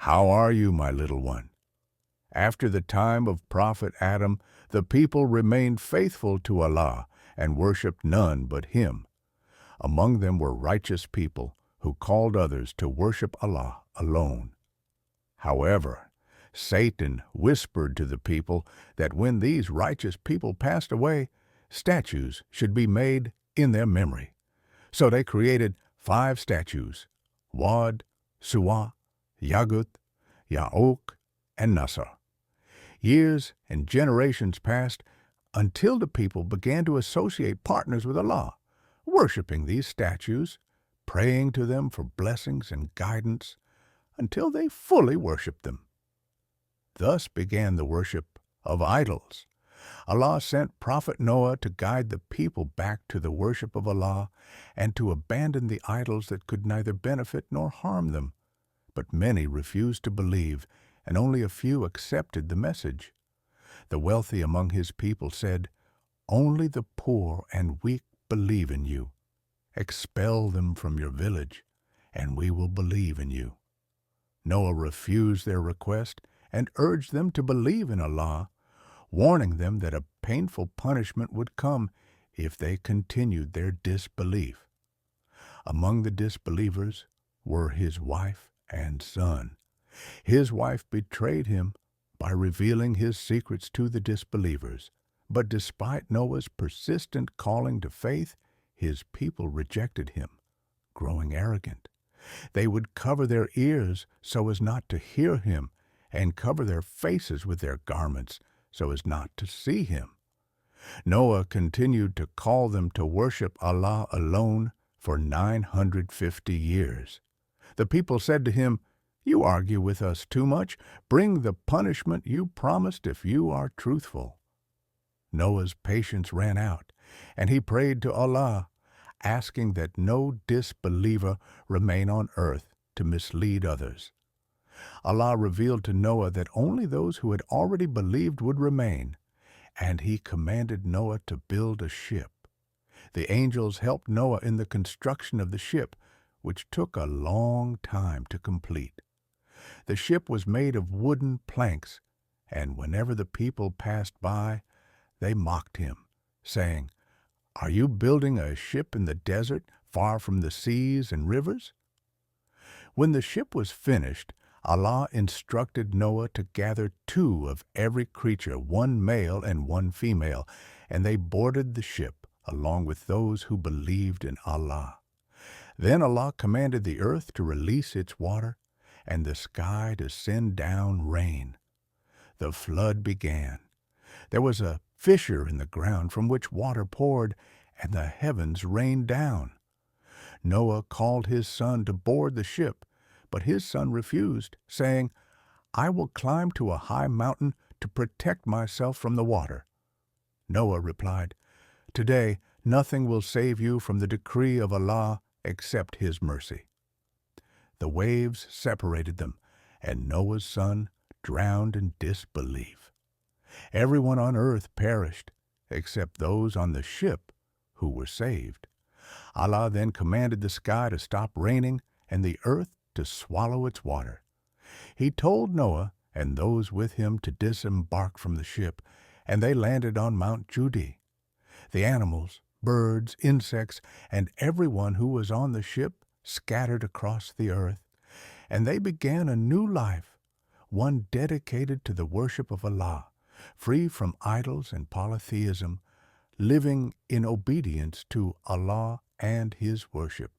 How are you, my little one? After the time of Prophet Adam, the people remained faithful to Allah and worshipped none but Him. Among them were righteous people who called others to worship Allah alone. However, Satan whispered to the people that when these righteous people passed away, statues should be made in their memory. So they created 5 statues: Wad, Suwa, Yagut, Ya'uk, and Nasr. Years and generations passed until the people began to associate partners with Allah, worshiping these statues, praying to them for blessings and guidance, until they fully worshiped them. Thus began the worship of idols. Allah sent Prophet Noah to guide the people back to the worship of Allah and to abandon the idols that could neither benefit nor harm them. But many refused to believe, and only a few accepted the message. The wealthy among his people said, "Only the poor and weak believe in you. Expel them from your village, and we will believe in you." Noah refused their request and urged them to believe in Allah, warning them that a painful punishment would come if they continued their disbelief. Among the disbelievers were his wife and son. His wife betrayed him by revealing his secrets to the disbelievers, but despite Noah's persistent calling to faith, his people rejected him, growing arrogant. They would cover their ears so as not to hear him, and cover their faces with their garments so as not to see him. Noah continued to call them to worship Allah alone for 950 years. The people said to him, "You argue with us too much. Bring the punishment you promised if you are truthful." Noah's patience ran out, and he prayed to Allah, asking that no disbeliever remain on earth to mislead others. Allah revealed to Noah that only those who had already believed would remain, and He commanded Noah to build a ship. The angels helped Noah in the construction of the ship, which took a long time to complete. The ship was made of wooden planks, and whenever the people passed by, they mocked him, saying, "Are you building a ship in the desert, far from the seas and rivers?" When the ship was finished, Allah instructed Noah to gather 2 of every creature, 1 male and 1 female, and they boarded the ship along with those who believed in Allah. Then Allah commanded the earth to release its water, and the sky to send down rain. The flood began. There was a fissure in the ground from which water poured, and the heavens rained down. Noah called his son to board the ship, but his son refused, saying, "I will climb to a high mountain to protect myself from the water." Noah replied, "Today nothing will save you from the decree of Allah except His mercy." The waves separated them, and Noah's son drowned in disbelief. Everyone on earth perished, except those on the ship who were saved. Allah then commanded the sky to stop raining and the earth to swallow its water. He told Noah and those with him to disembark from the ship, and they landed on Mount Judi. The animals, birds, insects, and everyone who was on the ship scattered across the earth, and they began a new life, one dedicated to the worship of Allah, free from idols and polytheism, living in obedience to Allah and His worship.